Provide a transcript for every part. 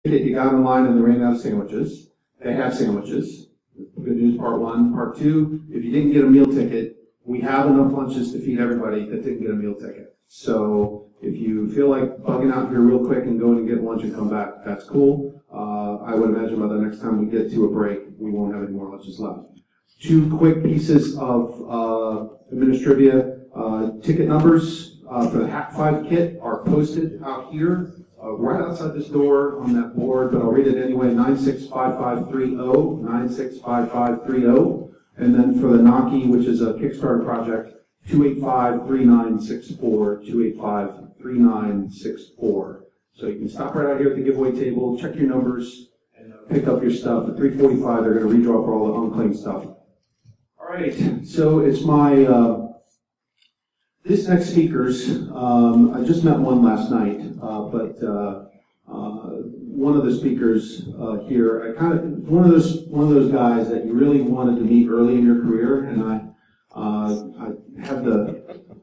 You got in line and they ran out of sandwiches. They have sandwiches. Good news, part one. Part two, if you didn't get a meal ticket, we have enough lunches to feed everybody that didn't get a meal ticket. So if you feel like bugging out here real quick and going and get lunch and come back, that's cool. I would imagine by the next time we get to a break, we won't have any more lunches left. Two quick pieces of administrivia. Ticket numbers for the Hack 5 kit are posted out here. Right outside this door on that board, but I'll read it anyway, 965530, 965530. And then for the Naki, which is a Kickstarter project, 2853964, 2853964. So you can stop right out here at the giveaway table, check your numbers, and pick up your stuff. At 3:45, they're going to redraw for all the unclaimed stuff. All right, so it's my... This next speaker's, I just met one last night, but one of the speakers here, one of those guys that you really wanted to meet early in your career, and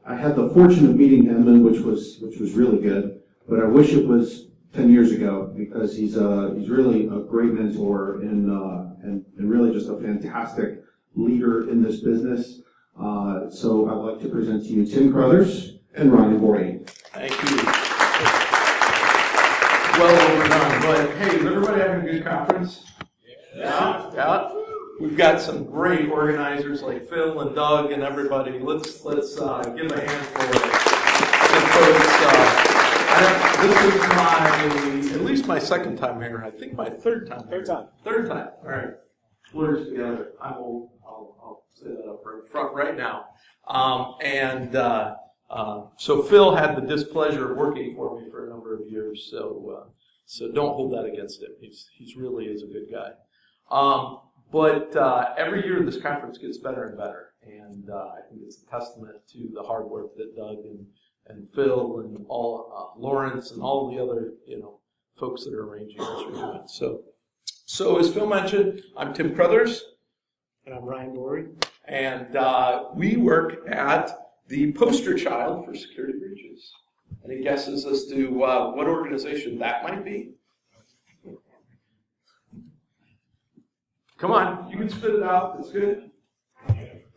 I had the fortune of meeting him, and which was really good. But I wish it was 10 years ago, because he's really a great mentor and really just a fantastic leader in this business. So I'd like to present to you Tim Crothers and Ryan Borres. Thank you. Well overdone, but hey, is everybody having a good conference? Yeah. We've got some great organizers like Phil and Doug and everybody. Let's give a hand for this is at least my second time here. I think my third time. Third time. All right. Blurs together. I'll say that up front right now. So Phil had the displeasure of working for me for a number of years. So don't hold that against him. He's really is a good guy. But every year this conference gets better and better, and I think it's a testament to the hard work that Doug and Phil and all Lawrence and all the other folks that are arranging this are doing. So as Phil mentioned, I'm Tim Crothers. And I'm Ryan Borres. And we work at the poster child for security breaches. Any guesses as to what organization that might be? Come on, you can spit it out. It's good.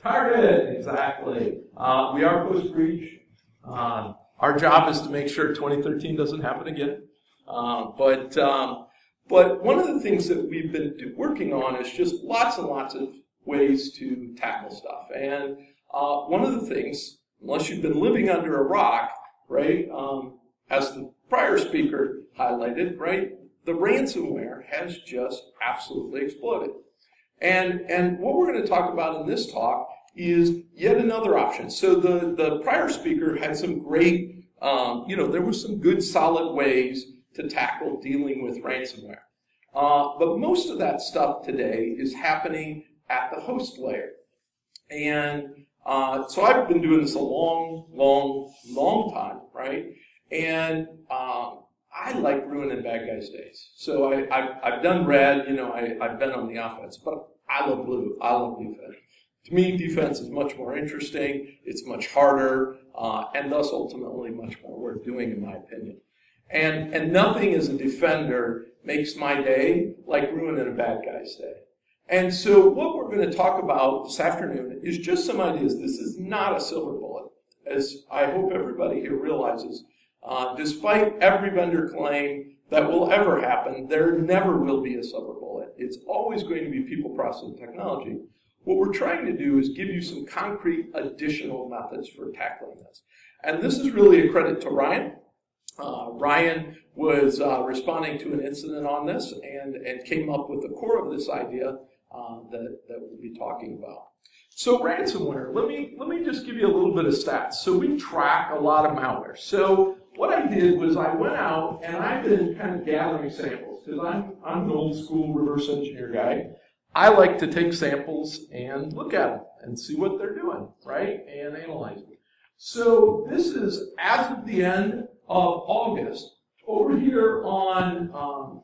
Target, exactly. We are post-breach. Our job is to make sure 2013 doesn't happen again. But one of the things that we've been working on is just lots and lots of ways to tackle stuff. And one of the things, unless you've been living under a rock, right, as the prior speaker highlighted, right, the ransomware has just absolutely exploded. And what we're going to talk about in this talk is yet another option. So the prior speaker had some great, there were some good solid ways to tackle dealing with ransomware. But most of that stuff today is happening at the host layer. And so I've been doing this a long time, right? And I like ruining bad guys' days. So I've done red, I've been on the offense, but I love blue. I love defense. To me, defense is much more interesting. It's much harder, and thus ultimately much more worth doing, in my opinion. And nothing as a defender makes my day like ruining a bad guy's day. And so what we're going to talk about this afternoon is just some ideas. This is not a silver bullet, as I hope everybody here realizes. Despite every vendor claim that will ever happen, there never will be a silver bullet. It's always going to be people, process, and technology. What we're trying to do is give you some concrete additional methods for tackling this. And this is really a credit to Ryan. Ryan was responding to an incident on this and came up with the core of this idea that we'll be talking about. So ransomware, let me just give you a little bit of stats. So we track a lot of malware. So what I did was I went out and I've been kind of gathering samples because I'm an old school reverse engineer guy. I like to take samples and look at them and see what they're doing, right, and analyze them. So this is as of the end of August. Over here on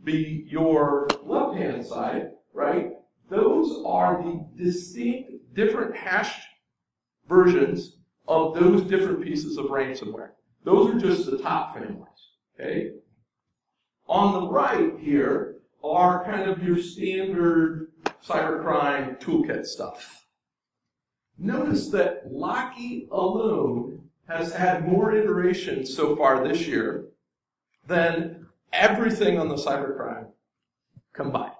your left-hand side, right, those are the distinct different hashed versions of those different pieces of ransomware. Those are just the top families, okay? On the right here are kind of your standard cybercrime toolkit stuff. Notice that Locky alone has had more iterations so far this year than everything on the cybercrime combined,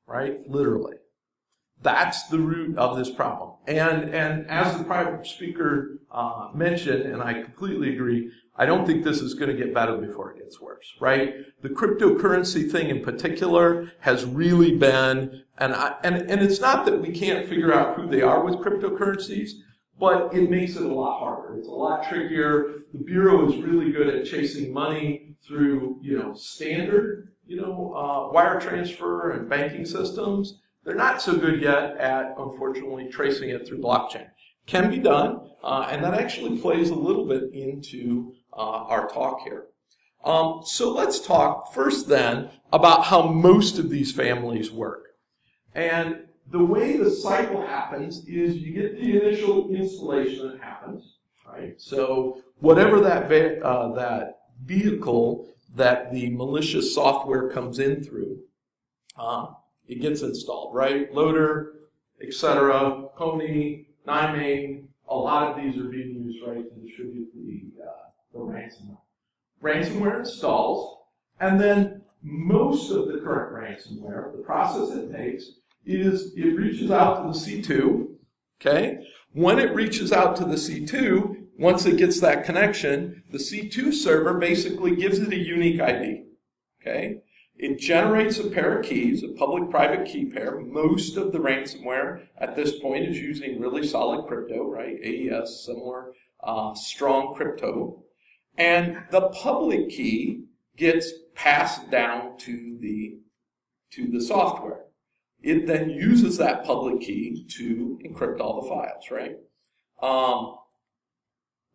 right? Literally. That's the root of this problem. And as the prior speaker mentioned, and I completely agree, I don't think this is going to get better before it gets worse, right? The cryptocurrency thing in particular has really been, and it's not that we can't figure out who they are with cryptocurrencies, but it makes it a lot harder. It's a lot trickier. The Bureau is really good at chasing money through, standard, wire transfer and banking systems. They're not so good yet at, unfortunately, tracing it through blockchain. Can be done, and that actually plays a little bit into our talk here. So let's talk first then about how most of these families work. And the way the cycle happens is you get the initial installation that happens, right? So whatever that vehicle that the malicious software comes in through, it gets installed, right? Loader, etc., Pony, NiMain, a lot of these are being used, right, to distribute the ransomware. Ransomware installs, and then most of the current ransomware, the process it takes is it reaches out to the C2, okay? When it reaches out to the C2, once it gets that connection, the C2 server basically gives it a unique ID, okay? It generates a pair of keys, a public-private key pair. Most of the ransomware at this point is using really solid crypto, right? AES, similar strong crypto. And the public key gets passed down to the software. It then uses that public key to encrypt all the files, right?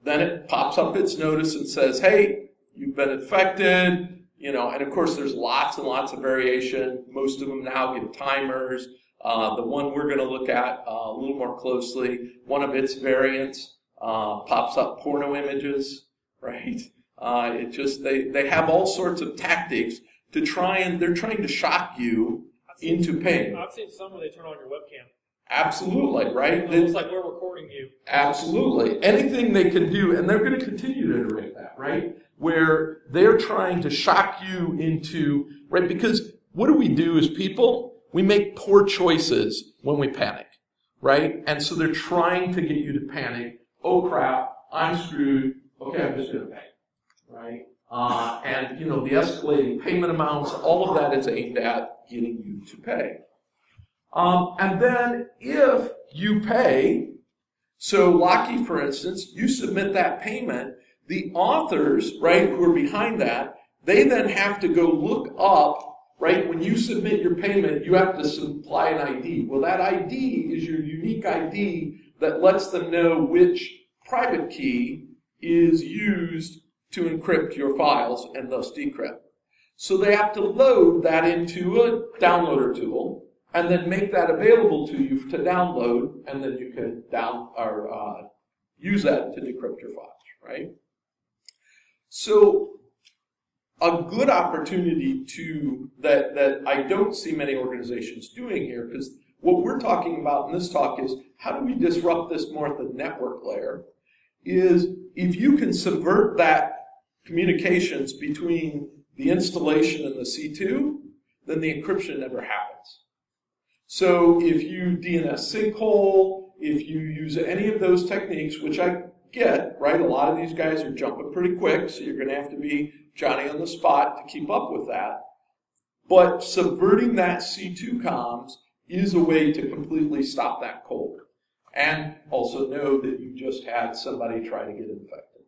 Then it pops up its notice and says, hey, you've been infected. And of course there's lots and lots of variation. Most of them now give timers. The one we're going to look at a little more closely, one of its variants pops up porno images, right? They have all sorts of tactics to they're trying to shock you into pain. I've seen some where they turn on your webcam. Absolutely, right? It looks like we're recording you. Absolutely. Anything they can do, and they're going to continue to iterate that, right? Where they're trying to shock you into, right? Because what do as people? We make poor choices when we panic, right? And so they're trying to get you to panic. Oh crap, I'm screwed. Okay, I'm just going to pay, right? And the escalating payment amounts, all of that is aimed at getting you to pay. And then if you pay, so Locky, for instance, you submit that payment, the authors, right, who are behind that, they then have to go look up, right, when you submit your payment, you have to supply an ID. Well, that ID is your unique ID that lets them know which private key is used to encrypt your files and thus decrypt. So they have to load that into a downloader tool and then make that available to you to download, and then you can use that to decrypt your files, right? So a good opportunity that I don't see many organizations doing here, because what we're talking about in this talk is how do we disrupt this more at the network layer, is if you can subvert that communications between the installation and the C2, then the encryption never happens. So if you DNS sinkhole, if you use any of those techniques, which I get, right, a lot of these guys are jumping pretty quick, so you're going to have to be Johnny on the spot to keep up with that. But subverting that C2 comms is a way to completely stop that cold. And also know that you just had somebody try to get infected.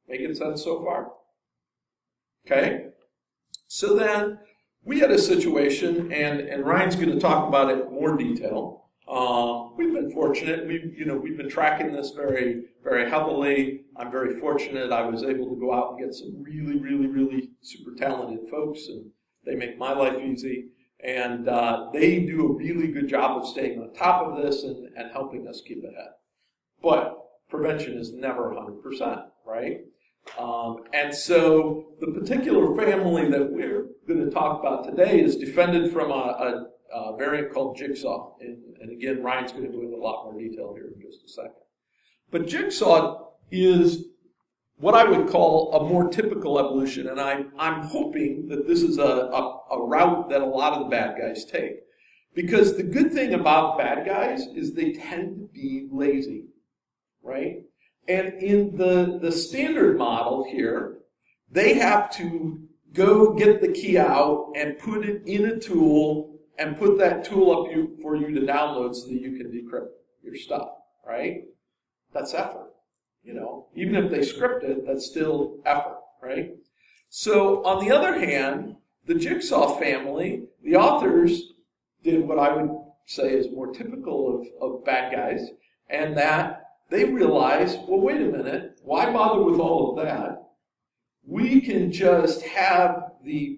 Making sense so far? Okay? So then, we had a situation, and Ryan's going to talk about it in more detail. We've been fortunate. We've been tracking this very, very heavily. I'm very fortunate. I was able to go out and get some really, really, really super talented folks, and they make my life easy. And they do a really good job of staying on top of this and helping us keep ahead. But prevention is never 100%, right? And so the particular family that we're going to talk about today is defended from a variant called Jigsaw. And again, Ryan's going to go into a lot more detail here in just a second. But Jigsaw is what I would call a more typical evolution, and I'm hoping that this is a route that a lot of the bad guys take. Because the good thing about bad guys is they tend to be lazy, right? And in the standard model here, they have to go get the key out and put it in a tool and put that tool up for you to download so that you can decrypt your stuff, right? That's effort. You know, even if they script it, that's still effort, right? So on the other hand, the Jigsaw family, the authors did what I would say is more typical of bad guys, and that they realized, well, wait a minute, why bother with all of that? We can just have the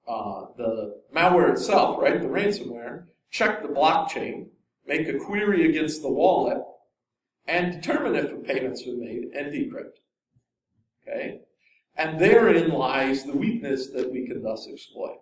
malware itself, right, the ransomware, check the blockchain, make a query against the wallet, and determine if a payment's been made and decrypt. Okay? And therein lies the weakness that we can thus exploit,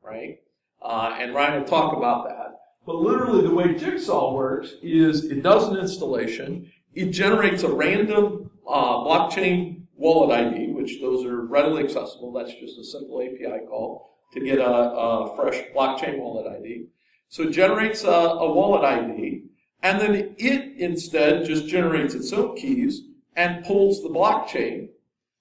right? And Ryan will talk about that. But literally the way Jigsaw works is it does an installation, it generates a random blockchain wallet ID, which those are readily accessible. That's just a simple API call to get a fresh blockchain wallet ID. So it generates a wallet ID, and then it instead just generates its own keys and pulls the blockchain.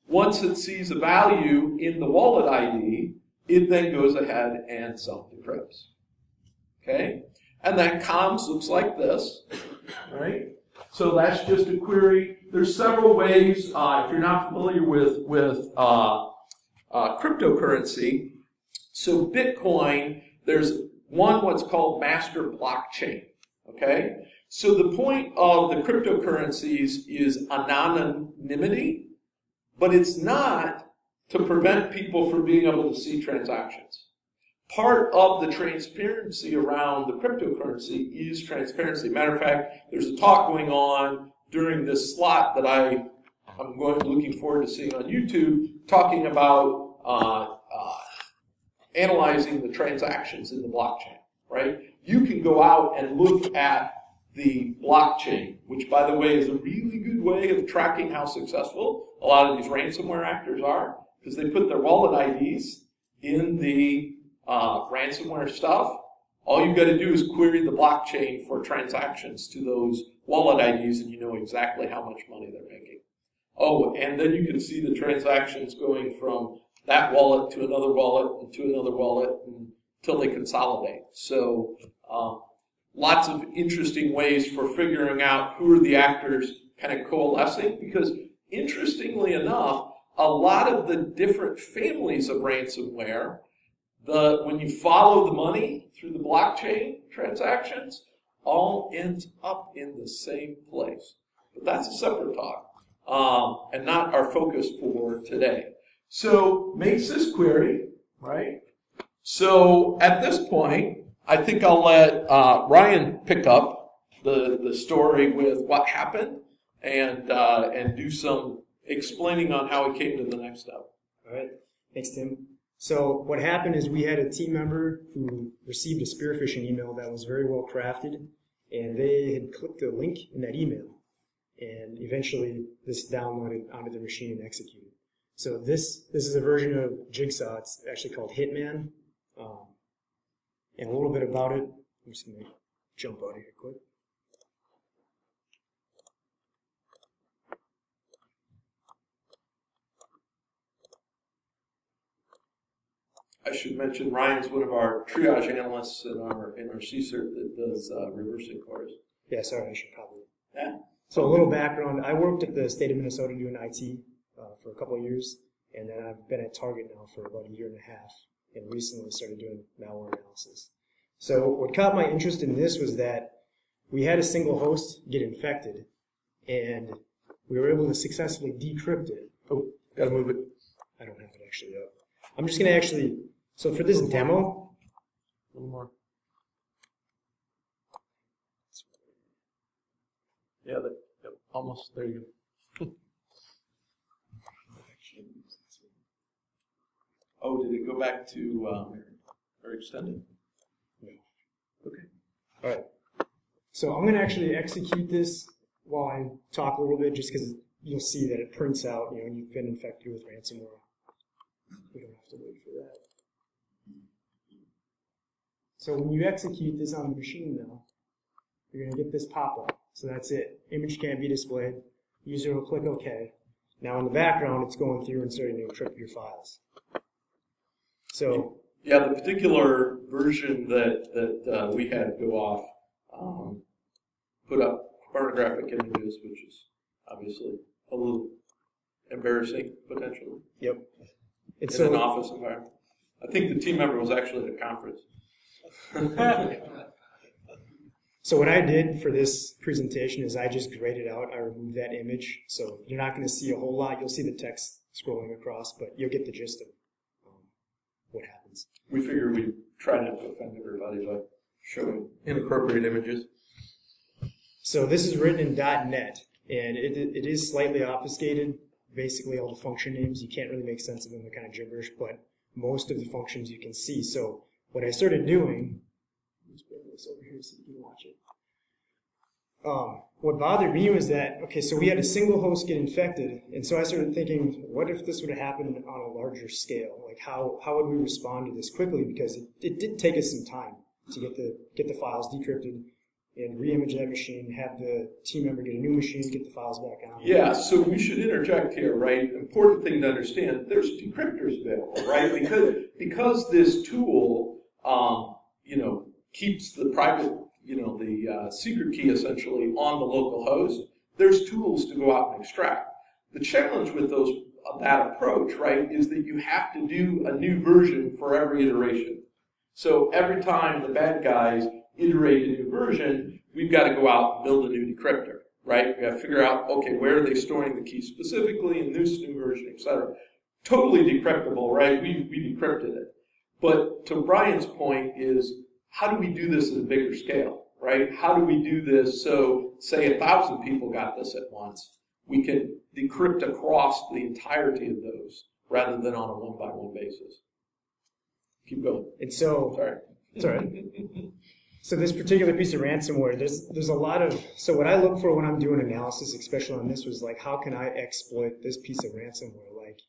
Once it sees a value in the wallet ID, it then goes ahead and self-decrypts. Okay? And that comms looks like this, right? So that's just a query. There's several ways, if you're not familiar with cryptocurrency. So Bitcoin, there's what's called master blockchain. Okay? So the point of the cryptocurrencies is anonymity, but it's not to prevent people from being able to see transactions. Part of the transparency around the cryptocurrency is transparency. Matter of fact, there's a talk going on during this slot that I'm looking forward to seeing on YouTube, talking about analyzing the transactions in the blockchain, right? You can go out and look at the blockchain, which, by the way, is a really good way of tracking how successful a lot of these ransomware actors are, because they put their wallet IDs in the ransomware stuff. All you've got to do is query the blockchain for transactions to those wallet IDs, and you know exactly how much money they're making. Oh, and then you can see the transactions going from that wallet to another wallet and to another wallet until they consolidate. So lots of interesting ways for figuring out who are the actors kind of coalescing, because interestingly enough, a lot of the different families of ransomware, when you follow the money through the blockchain transactions, all ends up in the same place. But that's a separate talk, and not our focus for today. So makes this query, right? So at this point, I think I'll let Ryan pick up the story with what happened and do some explaining on how it came to the next step. All right. Thanks, Tim. So what happened is we had a team member who received a spear phishing email that was very well crafted, and they had clicked a link in that email, and eventually this downloaded onto the machine and executed. So this is a version of Jigsaw. It's actually called Hitman. And a little bit about it. I'm just going to jump out of here quick. I should mention Ryan's one of our triage analysts in our CSERT that does reversing cores. Yeah, sorry, I should probably. Yeah. So a little background. I worked at the state of Minnesota doing IT for a couple of years, and then I've been at Target now for about a year and a half, and recently started doing malware analysis. So what caught my interest in this was that we had a single host get infected, and we were able to successfully decrypt it. Oh, gotta move it. I don't have it actually up. I'm just going to actually, so for this demo. A little more. Yeah, almost, there you go. Oh, did it go back to or extended? Okay. All right. So I'm going to actually execute this while I talk a little bit, just because you'll see that it prints out, when you've been infected with ransomware. We don't have to wait for that. So when you execute this on the machine, though, you're going to get this pop-up. So that's it. Image can't be displayed. User will click OK. Now in the background, it's going through and starting to encrypt your files. So yeah, the particular version that we had go off put up pornographic images, which is obviously a little embarrassing potentially. Yep. In an office environment. I think the team member was actually at a conference. So what I did for this presentation is I just graded out, I removed that image, so you're not going to see a whole lot. You'll see the text scrolling across, but you'll get the gist of what happens. We figured we'd try not to offend everybody by showing inappropriate images. So this is written in .NET, and it is slightly obfuscated. Basically all the function names, you can't really make sense of them, they're kind of gibberish, but most of the functions you can see. So what I started doing, let's bring this over here so you can watch it. What bothered me was that, okay, so we had a single host get infected, and so I started thinking, what if this would have happened on a larger scale? Like, how would we respond to this quickly? Because it did take us some time to get the files decrypted and re-image that machine, have the team member get a new machine, get the files back on. Yeah, so we should interject here, right? Important thing to understand, there's decryptors available, right? Because this tool, keeps the private, the secret key essentially on the local host, there's tools to go out and extract. The challenge with that approach, right, is that you have to do a new version for every iteration. So every time the bad guys iterate a new version, we've got to go out and build a new decryptor, right? We have to figure out, okay, where are they storing the key specifically in this new version, etc. Totally decryptable, right? We decrypted it. But to Brian's point is, how do we do this at a bigger scale, right? How do we do this so, say 1,000 people got this at once? We can decrypt across the entirety of those rather than on a one-by-one basis. Keep going. And so, sorry. It's all right. So this particular piece of ransomware, there's a lot of, so what I look for when I'm doing analysis, especially on this, was like, how can I exploit this piece of ransomware? Like,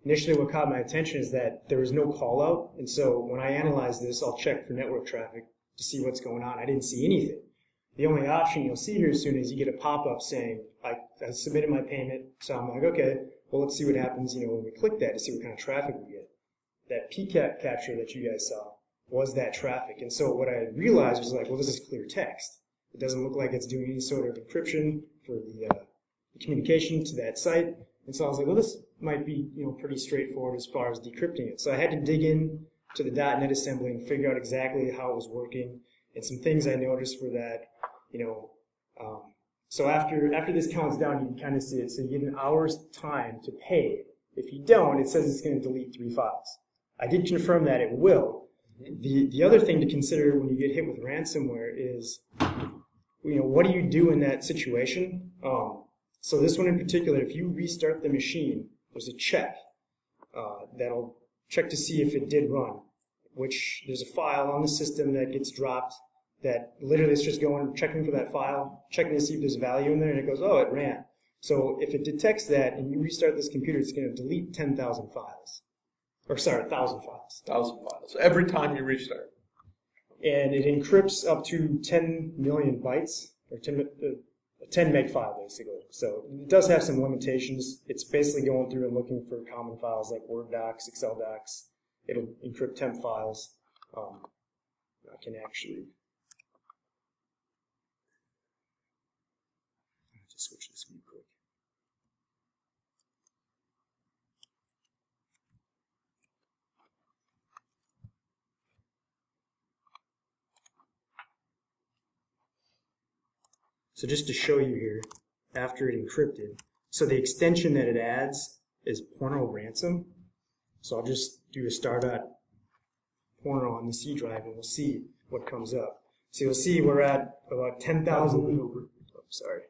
initially what caught my attention is that there was no call out, and so when I analyze this, I'll check for network traffic to see what's going on. I didn't see anything. The only option you'll see here soon is you get a pop-up saying, I submitted my payment, so I'm like, okay, well, let's see what happens, when we click that to see what kind of traffic we get. That PCAP capture that you guys saw was that traffic. And so what I realized was like, well, this is clear text. It doesn't look like it's doing any sort of encryption for the communication to that site. And so I was like, well, this might be, pretty straightforward as far as decrypting it. So I had to dig in to the .NET assembly and figure out exactly how it was working. And some things I noticed were that, so after this counts down, you can kind of see it. So you get an hour's time to pay. If you don't, it says it's going to delete 3 files. I did confirm that it will. The other thing to consider when you get hit with ransomware is, what do you do in that situation? So this one in particular, if you restart the machine, there's a check that'll check to see if it did run, which there's a file on the system that gets dropped that literally it's just going, checking for that file, checking to see if there's value in there, and it goes, oh, it ran. So if it detects that and you restart this computer, it's going to delete 10,000 files. Or sorry, 1,000 files. 1,000 files. Every time you restart. And it encrypts up to 10 million bytes, or 10 meg file, basically. So it does have some limitations. It's basically going through and looking for common files like Word docs, Excel docs. It'll encrypt temp files. I can actually just switch this real quick. So just to show you here, after it encrypted, so the extension that it adds is porno ransom. So I'll just do a star.porno on the C drive and we'll see what comes up. So you'll see we're at about 10,000. Oh, sorry.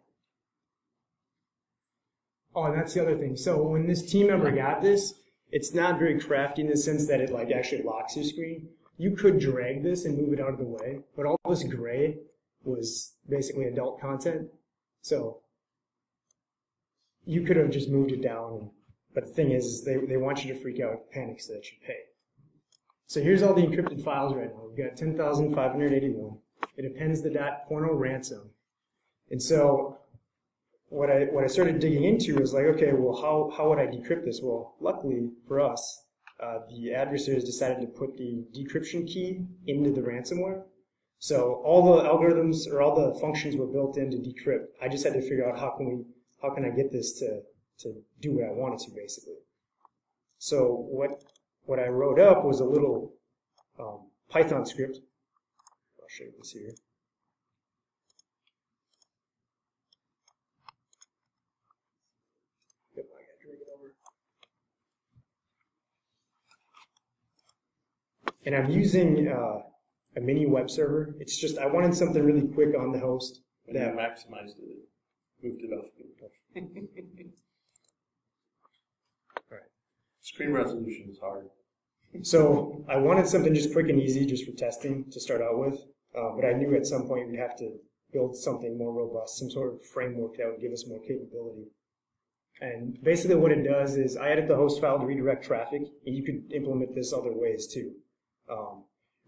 Oh, and that's the other thing. So when this team member got this, It's not very crafty in the sense that it like actually locks your screen. You could drag this and move it out of the way, but all this gray was basically adult content. So you could have just moved it down. But the thing is they want you to freak out, panic, so that you pay. So here's all the encrypted files right now. We've got 10,581. It appends the .porno ransom. And so what I started digging into was like, okay, well, how would I decrypt this? Well, luckily for us, the adversaries decided to put the decryption key into the ransomware. So all the algorithms or all the functions were built in to decrypt. I just had to figure out how can I get this to do what I wanted to, basically. So what I wrote up was a little Python script. I'll show you this here. Yep, I gotta drag it over. And I'm using a mini web server. It's just, I wanted something really quick on the host. When you maximized it, moved it off. All right. Screen resolution is hard. So I wanted something just quick and easy just for testing to start out with. But I knew at some point we'd have to build something more robust, some sort of framework that would give us more capability. And basically what it does is I edit the host file to redirect traffic, and you could implement this other ways too.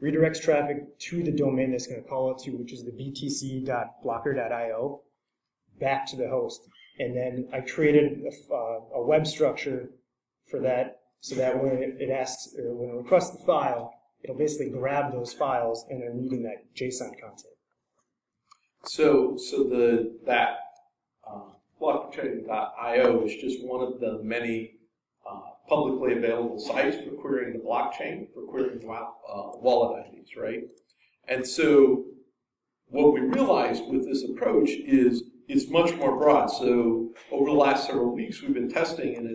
Redirects traffic to the domain that's going to call it to, which is the btc.blocker.io, back to the host. And then I created a web structure for that, so that when it asks, or when it requests the file, it'll basically grab those files and they're needing that JSON content. So that blockchain.io is just one of the many publicly available sites for querying the blockchain, for querying wallet IDs, right? And so what we realized with this approach is it's much more broad. So over the last several weeks, we've been testing, and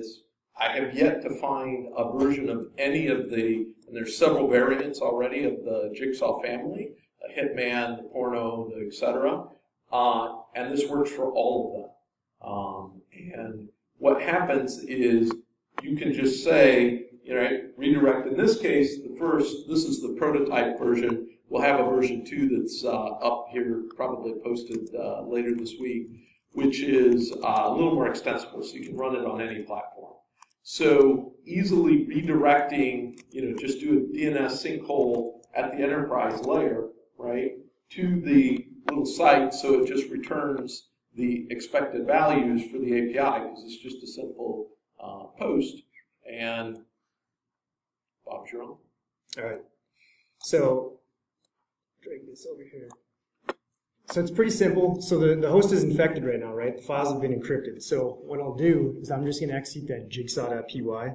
I have yet to find a version of any of and there's several variants already of the Jigsaw family, the Hitman, the Porno, the et cetera, and this works for all of them. And what happens is you can just say, redirect. In this case, this is the prototype version. We'll have a version 2 that's up here, probably posted later this week, which is a little more extensible, so you can run it on any platform. So easily redirecting, just do a DNS sinkhole at the enterprise layer, right, to the little site, so it just returns the expected values for the API, because it's just a simple post, and Bob's your own. All right. So drag this over here. So it's pretty simple. So the host is infected right now, right? The files have been encrypted. So what I'll do is I'm just going to execute that jigsaw.py.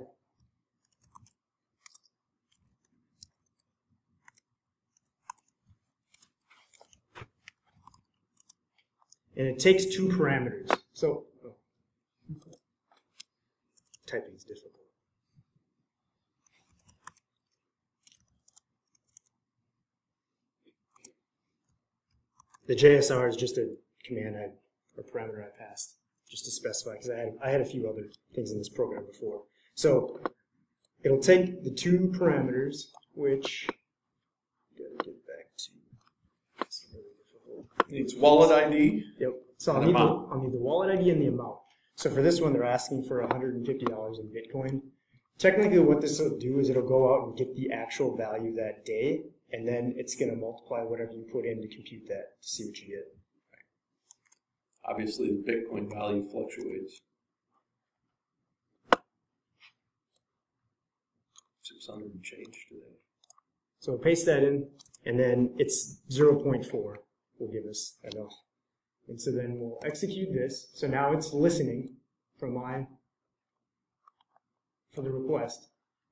And it takes 2 parameters. So typing is difficult. The JSR is just a command or parameter I passed just to specify, because I had a few other things in this program before. So it'll take the 2 parameters, which gotta get back to. It's really difficult. It's wallet ID. Yep. So I'll need the wallet ID and the amount. So for this one, they're asking for $150 in Bitcoin. Technically, what this will do is it'll go out and get the actual value that day, and then it's going to multiply whatever you put in to compute that to see what you get. Obviously, the Bitcoin value fluctuates. 600 and change today. So we'll paste that in, and then it's 0.4 will give us enough. And so then we'll execute this. So now it's listening for the request.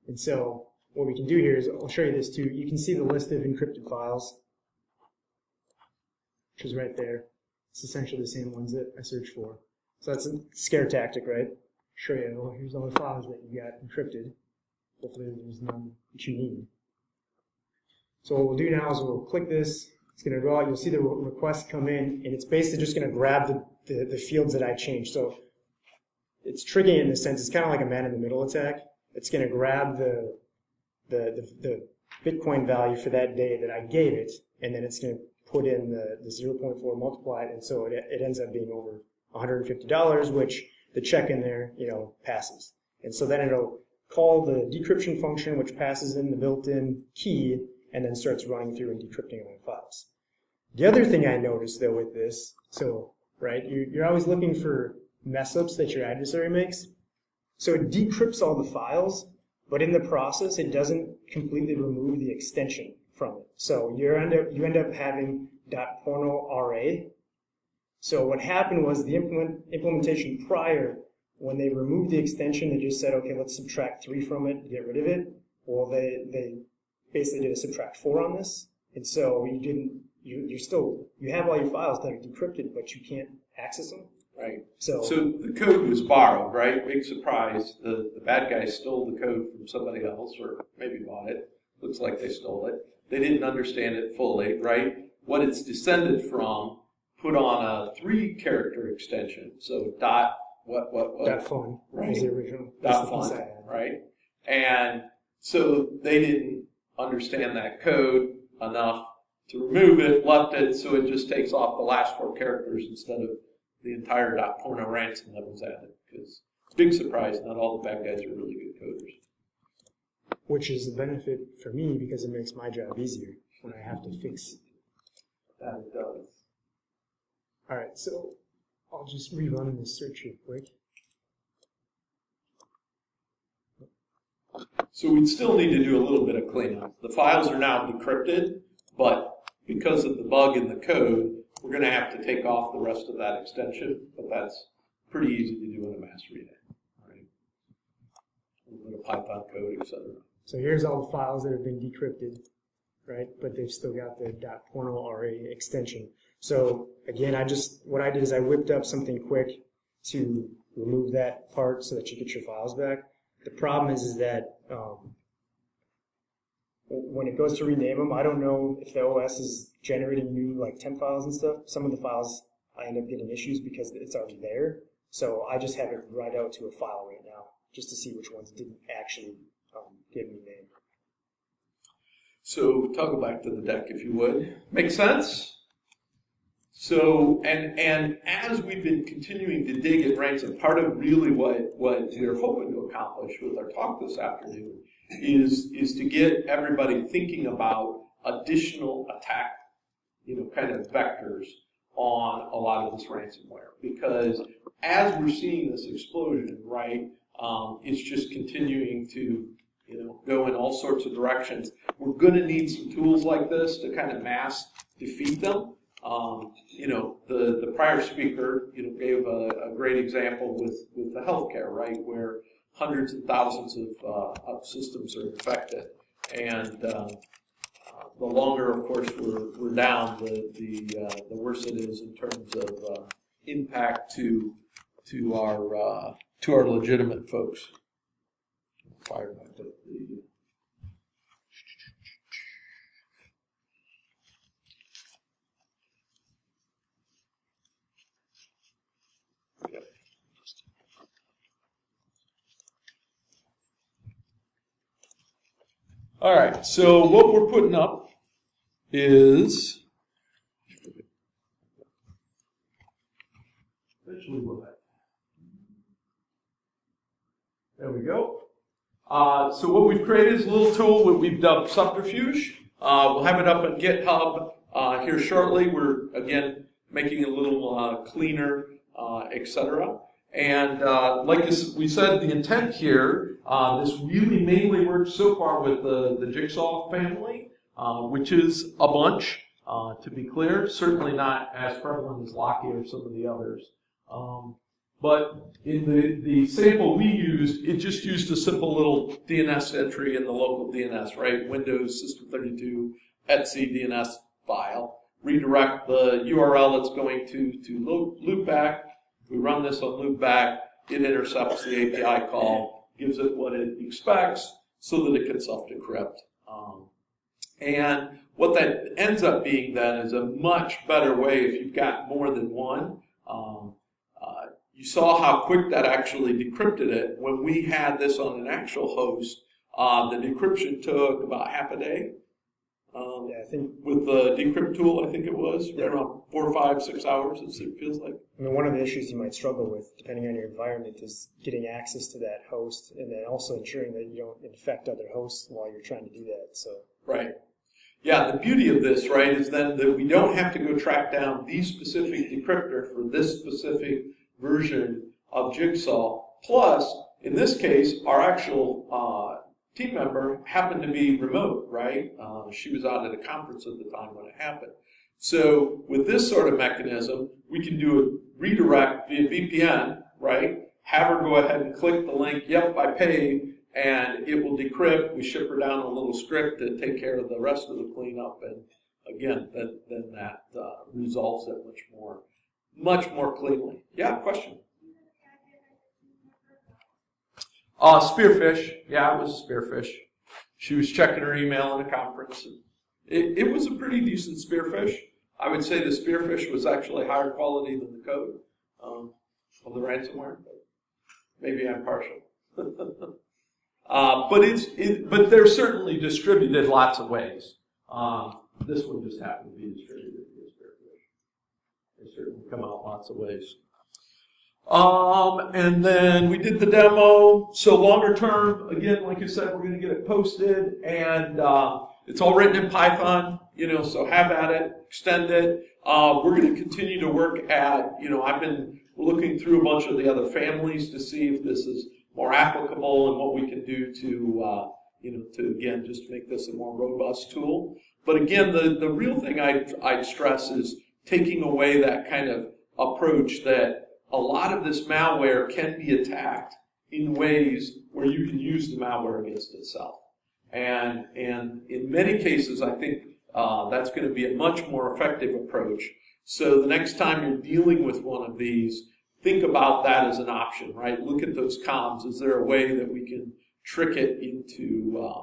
And so what we can do here is, I'll show you this too. You can see the list of encrypted files, which is right there. It's essentially the same ones that I searched for. So that's a scare tactic, right? Show you, well, here's all the files that you got encrypted. Hopefully there's none that you need. So what we'll do now is we'll click this. It's going to go out. You'll see the request come in, and it's basically just going to grab the fields that I changed. So it's tricky in the sense it's kind of like a man-in-the-middle attack. it's going to grab the Bitcoin value for that day that I gave it, and then it's going to put in the 0.4, multiply it, and so it ends up being over $150, which the check in there, passes. And so then it'll call the decryption function, which passes in the built-in key, and then starts running through and decrypting all the files. The other thing I noticed, though, with this, right, you're always looking for mess-ups that your adversary makes. So it decrypts all the files, but in the process, it doesn't completely remove the extension from it. So you end up having .porno RA. So what happened was the implementation prior, when they removed the extension, they just said, okay, let's subtract 3 from it to get rid of it. Well, they basically did a subtract 4 on this, and so you have all your files that are decrypted, but you can't access them. Right. So the code was borrowed, right? Big surprise. The bad guys stole the code from somebody else, or maybe bought it. Looks like they stole it. They didn't understand it fully, right? What it's descended from, put on a 3-character extension. So dot .fun right? was the original. Dot fun, right? And so they didn't understand that code enough to remove it, left it, so it just takes off the last 4 characters instead of the entire .porno ransom that was added. Because big surprise, not all the bad guys are really good coders. Which is a benefit for me because it makes my job easier when I have to fix. That it does. All right, so I'll just rerun this search here quick. So we'd still need to do a little bit of cleanup. The files are now decrypted, but because of the bug in the code, we're going to have to take off the rest of that extension, but that's pretty easy to do in a mass read. Right? A little bit of Python code, etc. So here's all the files that have been decrypted, right? But they've still got the .porno RA extension. So again, what I did is I whipped up something quick to remove that part so that you get your files back. The problem is that when it goes to rename them, I don't know if the OS is generating new temp files and stuff. Some of the files I end up getting issues because it's already there. So I just have it write out to a file right now just to see which ones didn't actually get renamed. So toggle back to the deck if you would. Make sense? So, and as we've been continuing to dig at ransom, part of really what we're hoping to accomplish with our talk this afternoon is to get everybody thinking about additional attack, kind of vectors on a lot of this ransomware. Because as we're seeing this explosion, right, it's just continuing to, go in all sorts of directions. We're going to need some tools like this to kind of mass defeat them. The prior speaker, gave a great example with the healthcare, right, where hundreds and thousands of systems are infected, and the longer, of course, we're down, the worse it is in terms of impact to our legitimate folks. Fire back to the. All right, so what we're putting up is eventually what? There we go. So what we've created is a little tool that we've dubbed Subterfuge. We'll have it up on GitHub here shortly. We're again making it a little cleaner, etc. And like we said, the intent here, this really mainly works so far with the Jigsaw family, which is a bunch, to be clear. Certainly not as prevalent as Locky or some of the others. But in the sample we used, it just used a simple little DNS entry in the local DNS, right? Windows System32 etc DNS file. Redirect the URL that's going to loopback. We run this on loopback. It intercepts the API call, gives it what it expects so that it can self-decrypt. And what that ends up being then is a much better way if you've got more than one. you saw how quick that actually decrypted it. When we had this on an actual host, the decryption took about half a day. Yeah, I think With the decrypt tool, I think it was, around 4, 5, 6 hours, it feels like. I mean, one of the issues you might struggle with, depending on your environment, is getting access to that host, and then also ensuring that you don't infect other hosts while you're trying to do that. So Right. Yeah, the beauty of this, right, is then that we don't have to go track down the specific decryptor for this specific version of Jigsaw. Plus, in this case, our actual team member happened to be remote, right? She was out at a conference at the time when it happened. So with this sort of mechanism, we can do a redirect via VPN, right? Have her go ahead and click the link, yep, I paid, and it will decrypt. We ship her down a little script to take care of the rest of the cleanup, and again, then that resolves it much more cleanly. Yeah, question? Spearfish. Yeah, it was a spearfish. She was checking her email in a conference. It was a pretty decent spearfish. I would say the spearfish was actually higher quality than the code of the ransomware. But maybe I'm partial. But they're certainly distributed lots of ways. This one just happened to be distributed via spearfish. They certainly come out lots of ways. And then we did the demo. So longer term, again, like I said, we're going to get it posted, and it's all written in Python, so have at it, extend it. We're going to continue to work at, I've been looking through a bunch of the other families to see if this is more applicable and what we can do to again, just make this a more robust tool. But again, the real thing I'd stress is taking away that kind of approach that a lot of this malware can be attacked in ways where you can use the malware against itself. And in many cases, I think that's going to be a much more effective approach. So the next time you're dealing with one of these, think about that as an option, right? Look at those comms. Is there a way that we can trick it into,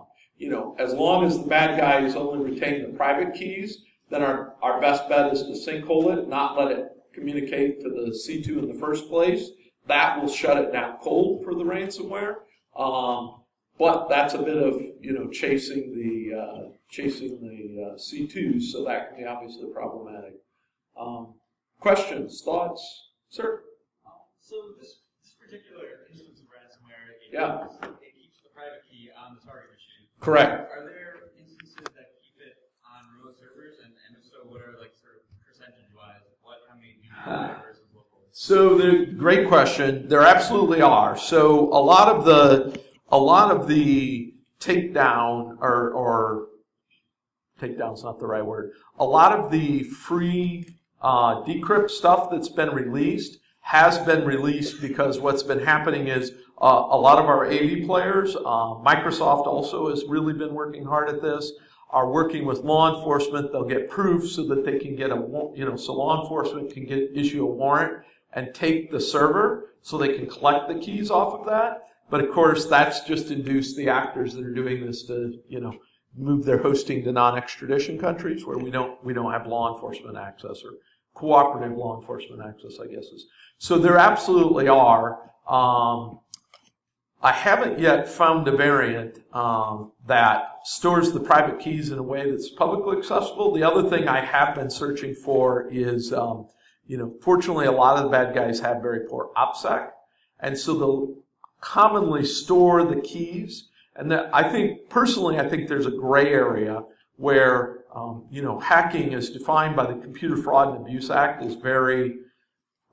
as long as the bad guy is only retaining the private keys, then our best bet is to sinkhole it, not let it communicate to the C2 in the first place. That will shut it down cold for the ransomware. But that's a bit of chasing the C2s, so that can be obviously problematic. Questions, thoughts, sir? So this particular instance of ransomware, it keeps the private key on the target machine. Correct. Are there instances that keep it on remote servers, and if so, what are sort of percentage-wise? How many do you have versus local? So great question. There absolutely are. So a lot of the takedown or takedown's not the right word. A lot of the free decrypt stuff that's been released has been released because what's been happening is a lot of our AV players, Microsoft also has really been working hard at this, are working with law enforcement. They'll get proof so that they can get so law enforcement can issue a warrant and take the server so they can collect the keys off of that. But of course, that's just induced the actors that are doing this to, move their hosting to non-extradition countries where we don't have law enforcement access, or cooperative law enforcement access, I guess is. So there absolutely are. I haven't yet found a variant that stores the private keys in a way that's publicly accessible. The other thing I have been searching for is, fortunately a lot of the bad guys have very poor OPSEC, and so they'll commonly store the keys. And that I think there's a gray area where, hacking is defined by the Computer Fraud and Abuse Act is very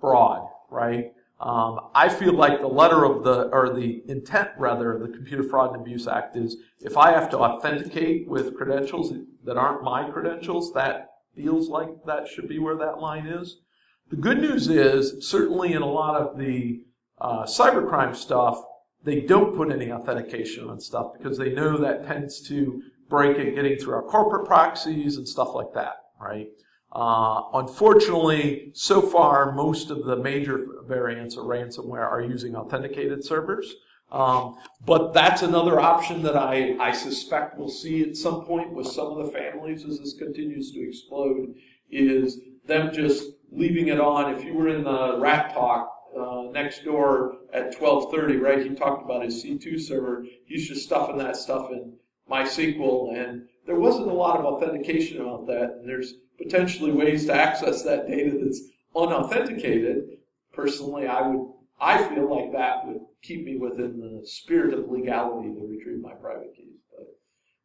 broad, right? I feel like the intent of the Computer Fraud and Abuse Act is if I have to authenticate with credentials that aren't my credentials, that feels like that should be where that line is. The good news is, certainly in a lot of the cybercrime stuff, they don't put any authentication on stuff because they know that tends to break it getting through our corporate proxies and stuff like that, right? Unfortunately, so far, most of the major variants of ransomware are using authenticated servers. But that's another option that I suspect we'll see at some point with some of the families as this continues to explode, is them just leaving it on. If you were in the Rat Talk next door at 12:30, right? He talked about his C2 server. He's just stuffing that stuff in MySQL, and there wasn't a lot of authentication about that. And there's potentially ways to access that data that's unauthenticated. Personally, I feel like that would keep me within the spirit of legality to retrieve my private keys.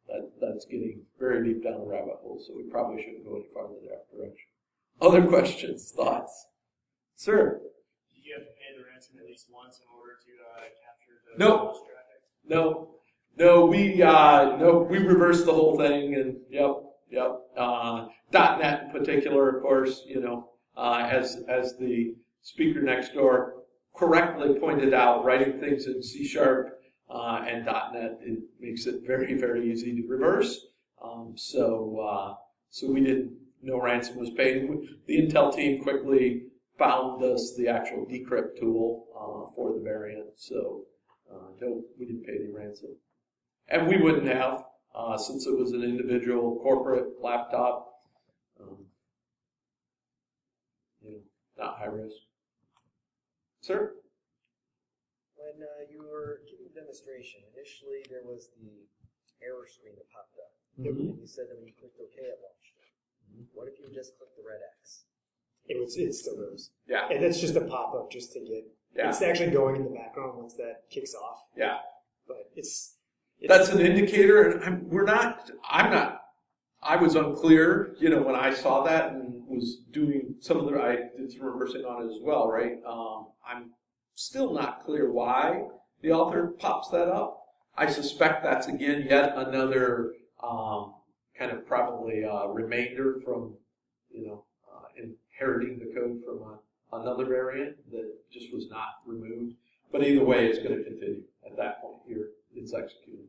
But that's getting very deep down the rabbit hole, so we probably shouldn't go any farther in that direction. Other questions, thoughts? Sir? Do you have to pay the ransom at least once in order to capture the traffic? No, we reversed the whole thing, and yep. .NET in particular, of course, as the speaker next door correctly pointed out, writing things in C# and .NET, it makes it very, very easy to reverse. So we didn't know ransom was paid. The Intel team quickly found us the actual decrypt tool for the variant. So no, we didn't pay any ransom. And we wouldn't have, since it was an individual corporate laptop, not high risk. Sir? When you were giving the demonstration, initially there was the error screen that popped up. Mm-hmm. And you said that when you clicked OK, it launched it. What if you just clicked the red X? It still goes. Yeah. And that's just a pop-up just to get... Yeah. It's actually going in the background once that kicks off. Yeah. But it's that's an indicator, and I was unclear, when I saw that and was doing I did some reversing on it as well, right? I'm still not clear why the author pops that up. I suspect that's, again, yet another kind of probably remainder from, inheriting the code from another variant that just was not removed. But either way, it's going to continue at that point here. It's executed.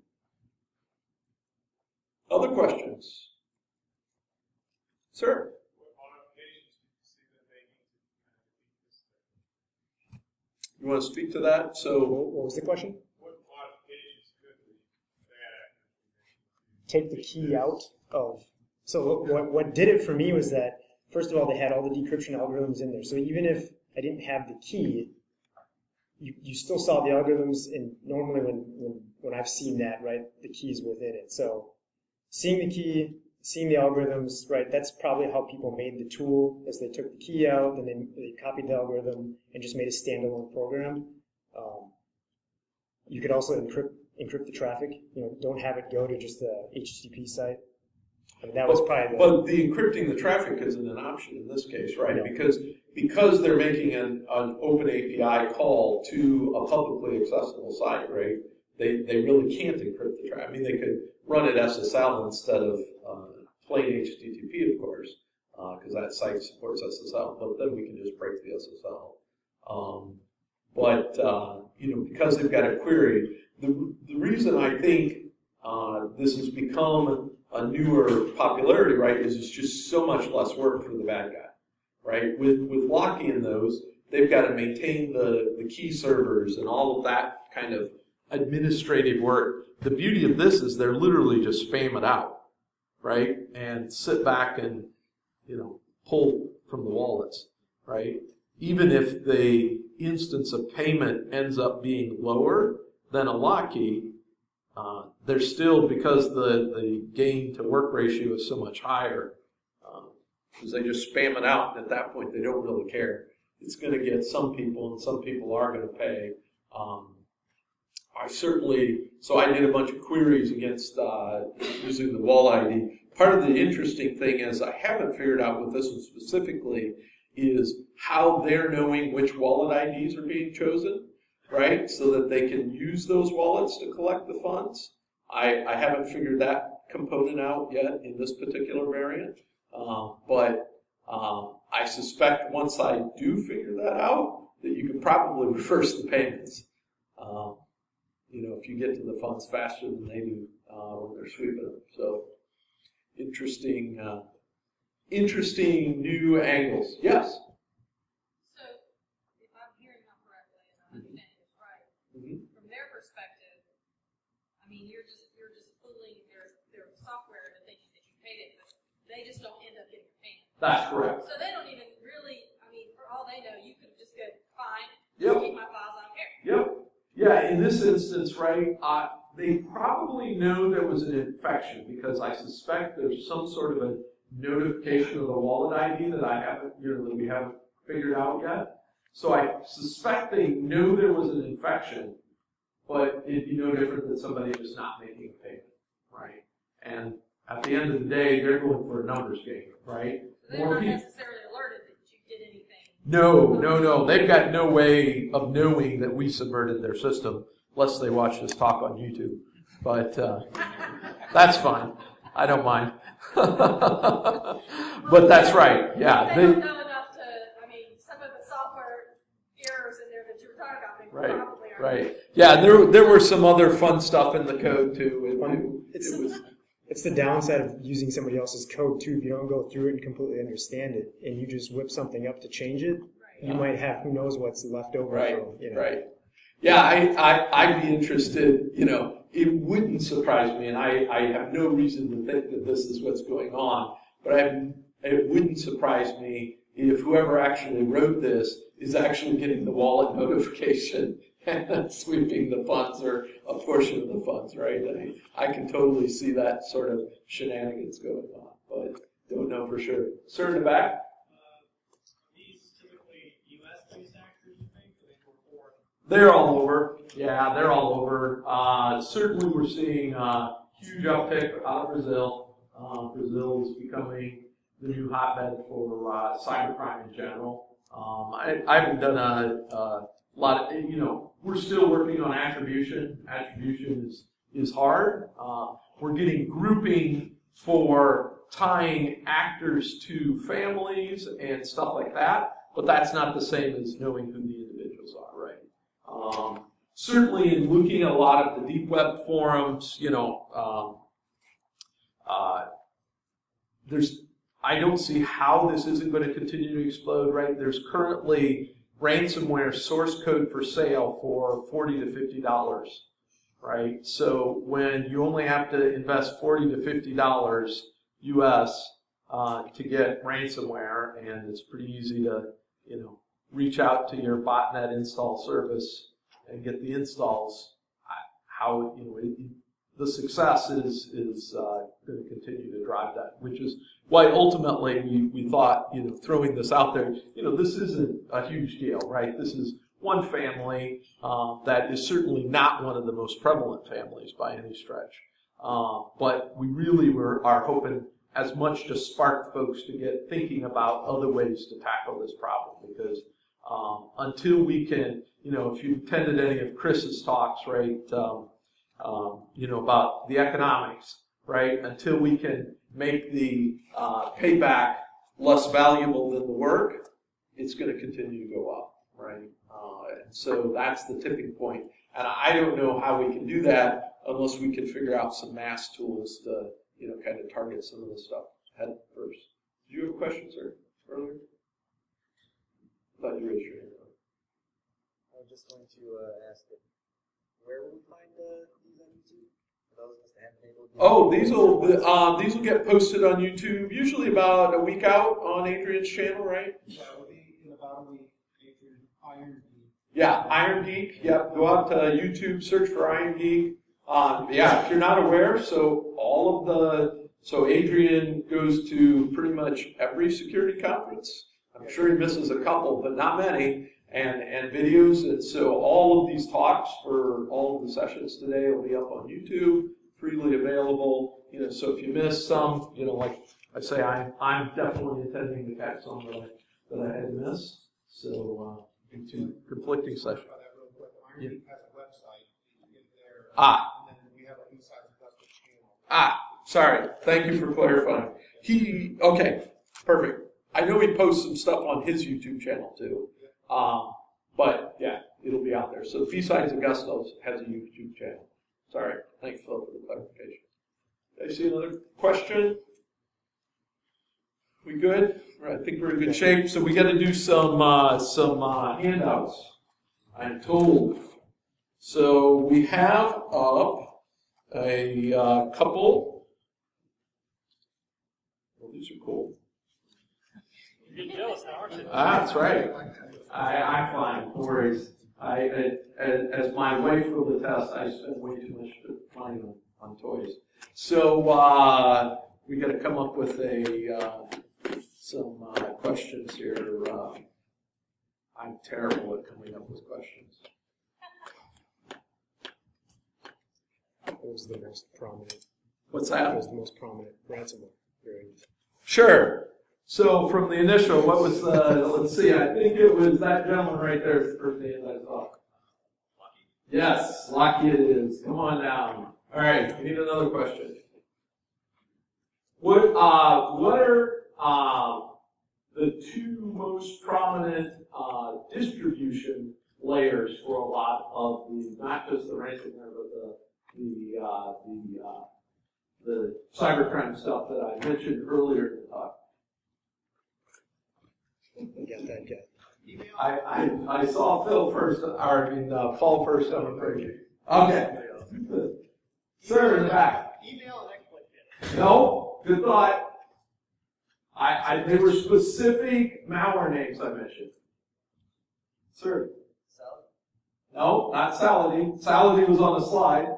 Other questions? Sir? What modifications did you see that they need to You want to speak to that? So, what was the question? What modifications could they Take the key out of... So what did it for me was that, first of all, they had all the decryption algorithms in there. So even if I didn't have the key, you still saw the algorithms, and normally when I've seen that, right, the key's within it. So seeing the key, seeing the algorithms, right, that's probably how people made the tool, as they took the key out, and then they copied the algorithm and just made a standalone program. You could also encrypt the traffic, don't have it go to just the HTTP site. I mean, that was probably but the encrypting the traffic isn't an option in this case, right? No. Because they're making an open API call to a publicly accessible site, right? They really can't encrypt the traffic. I mean, they could run it SSL instead of plain HTTP, of course, because that site supports SSL. But then we can just break the SSL. Because they've got a query, the reason I think this has become a newer popularity, right, is it's just so much less work for the bad guy, right? With locking those, they've got to maintain the key servers and all of that kind of administrative work. The beauty of this is they're literally just spam it out, right, and sit back and pull from the wallets, right? Even if the instance of payment ends up being lower than a lock key, they're still, because the gain to work ratio is so much higher, because they just spam it out, and at that point they don't really care. It's going to get some people, and some people are going to pay. I did a bunch of queries against using the wall ID. Part of the interesting thing is I haven't figured out with this one specifically is how they're knowing which wallet IDs are being chosen, right? So that they can use those wallets to collect the funds. I haven't figured that component out yet in this particular variant, but I suspect once I do figure that out, that you can probably reverse the payments. If you get to the funds faster than they do when they're sweeping them. So interesting new angles. Yes. So if I'm hearing that correctly and I'm understanding this right, from their perspective, I mean you're just fooling their software into thinking that you paid it, but they just don't end up getting a payment. That's correct. So they don't even really, I mean, for all they know, you could just go, fine, Yeah, in this instance, right, they probably know there was an infection because I suspect there's some sort of a notification of the wallet ID that that we haven't figured out yet. So I suspect they know there was an infection, but it'd be no different than somebody just not making a payment, right? And at the end of the day, they're going for a numbers game, right? So they're not necessarily alerted that you did anything. No. They've got no way of knowing that we subverted their system unless they watch this talk on YouTube. But that's fine. I don't mind. But that's right. Yeah. They don't know enough to, some of the software errors in there that you were talking about, they probably aren't. Right. Yeah, there were some other fun stuff in the code, too. It's the downside of using somebody else's code, too. If you don't go through it and completely understand it, and you just whip something up to change it, you might have who knows what's left over. Right. Yeah, I'd be interested, it wouldn't surprise me, and I have no reason to think that this is what's going on, but it wouldn't surprise me if whoever actually wrote this is actually getting the wallet notification and sweeping the funds or a portion of the funds, right? I can totally see that sort of shenanigans going on, but don't know for sure. Sir in the back? These typically U.S.-based actors, you think? Or they were foreign? They're all over. Yeah, they're all over. Certainly we're seeing huge uptick out of Brazil. Brazil is becoming the new hotbed for cybercrime in general. I haven't done a lot of, we're still working on attribution. Attribution is hard. We're getting grouping for tying actors to families and stuff like that, but that's not the same as knowing who the individuals are, right? Certainly in looking at a lot of the deep web forums, I don't see how this isn't going to continue to explode, right? There's currently ransomware source code for sale for $40 to $50, right? So when you only have to invest $40 to $50 US to get ransomware, and it's pretty easy to, reach out to your botnet install service and get the installs, the success is going to continue to drive that, which is why ultimately we thought, throwing this out there, this isn't a huge deal, right? This is one family that is certainly not one of the most prevalent families by any stretch. But we really are hoping as much to spark folks to get thinking about other ways to tackle this problem, because until we can, if you attended any of Chris's talks, right, about the economics, right, until we can make the payback less valuable than the work, it's going to continue to go up, right? And so that's the tipping point. And I don't know how we can do that unless we can figure out some mass tools to, kind of target some of the stuff head first. Did you have a question, sir, earlier? I thought you raised your hand. I was just going to ask it, where will we find these on YouTube? For those of us that haven't been able to these will get posted on YouTube, usually about a week out on Adrian's channel, right? Yeah, it will be in about a week. Adrian, Iron Geek. Yeah, Iron Geek. Yep, go out to YouTube, search for Iron Geek. If you're not aware, so Adrian goes to pretty much every security conference. I'm sure he misses a couple, but not many, and videos. And so all of these talks for all of the sessions today will be up on YouTube, freely available. So if you miss some, like I say, I'm definitely intending to catch some that I had missed. So into conflicting sessions. Iron Geek has a website. You can get there. And then we have a BSidesAugusta channel. Sorry. Thank you for clarifying. Okay, perfect. I know he posts some stuff on his YouTube channel too. But yeah, it'll be out there. So BSidesAugusta has a YouTube channel. Sorry. Thanks, Phil, for the clarification. Did I see another question? We good? I think we're in good shape. So we got to do some handouts, I'm told. So we have up a couple. Well, these are cool. You're jealous now, aren't you? That's right. I'm fine. No worries. As my wife will attest, I spend way too much money on toys. So we got to come up with some questions here. I'm terrible at coming up with questions. What was the most prominent? What's What that? was the most prominent ransomware variant? Sure. So from the initial, what was let's see, I think it was that gentleman right there, the first name I saw. Yes, Lucky it is. Come on down. All right, we need another question. What are the two most prominent distribution layers for a lot of the, not just the ransomware, but the cybercrime stuff that I mentioned earlier in the talk? I got that guy. I saw Phil first, Paul first. I'm afraid. Okay. Sir, in the back. Email and exploit. No, good thought. They were specific malware names I mentioned. Sir. No, not Saladin. Saladin was on the slide.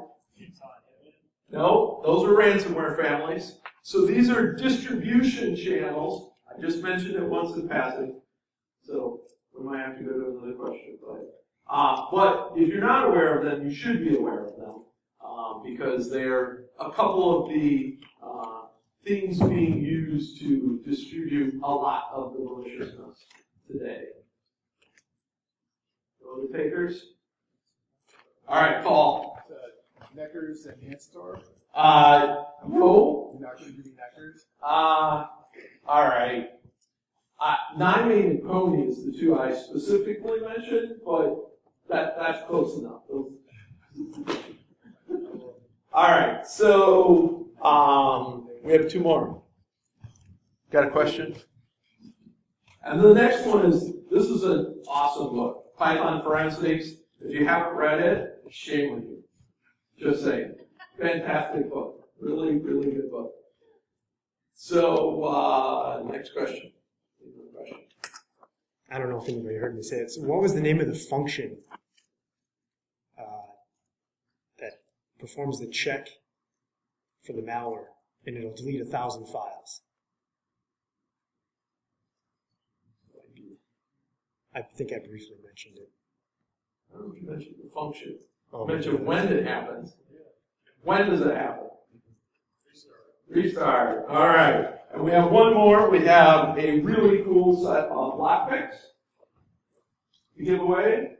No, those are ransomware families. So these are distribution channels. I just mentioned it once in passing. So we might have to go to another question. But if you're not aware of them, you should be aware of them because they're a couple of the things being used to distribute a lot of the maliciousness today. Go to takers. All right, Paul. Neckers and Handstar? No. You're not going to give me Neckers? All right. Nine and Pony is the two I specifically mentioned, but that's close enough. All right, so we have two more. Got a question? And the next one is, this is an awesome book, Python Forensics. If you haven't read it, shame on you. Just saying. Fantastic book. Really, really good book. So, next question. I don't know if anybody heard me say it. So what was the name of the function that performs the check for the malware, and it'll delete 1,000 files? I think I briefly mentioned it. I don't know if you mentioned the function. Oh, You mentioned when it happens. When does it happen? Restart. All right. And we have one more. We have a really cool set of lockpicks to give away.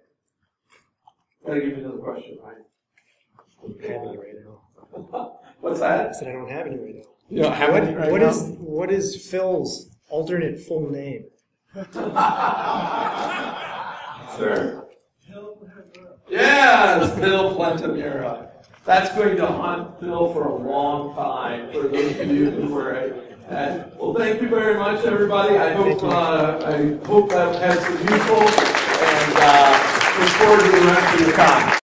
Gotta give me another question, right? I don't have any right now. What's I that? said I don't have any right now. You don't have any right now? What is Phil's alternate full name? Sir. Yes, Bill Plentimura. That's going to haunt Bill for a long time, for those of you who were at. Well, thank you very much, everybody. I hope that has been useful, and look forward to the rest of your time.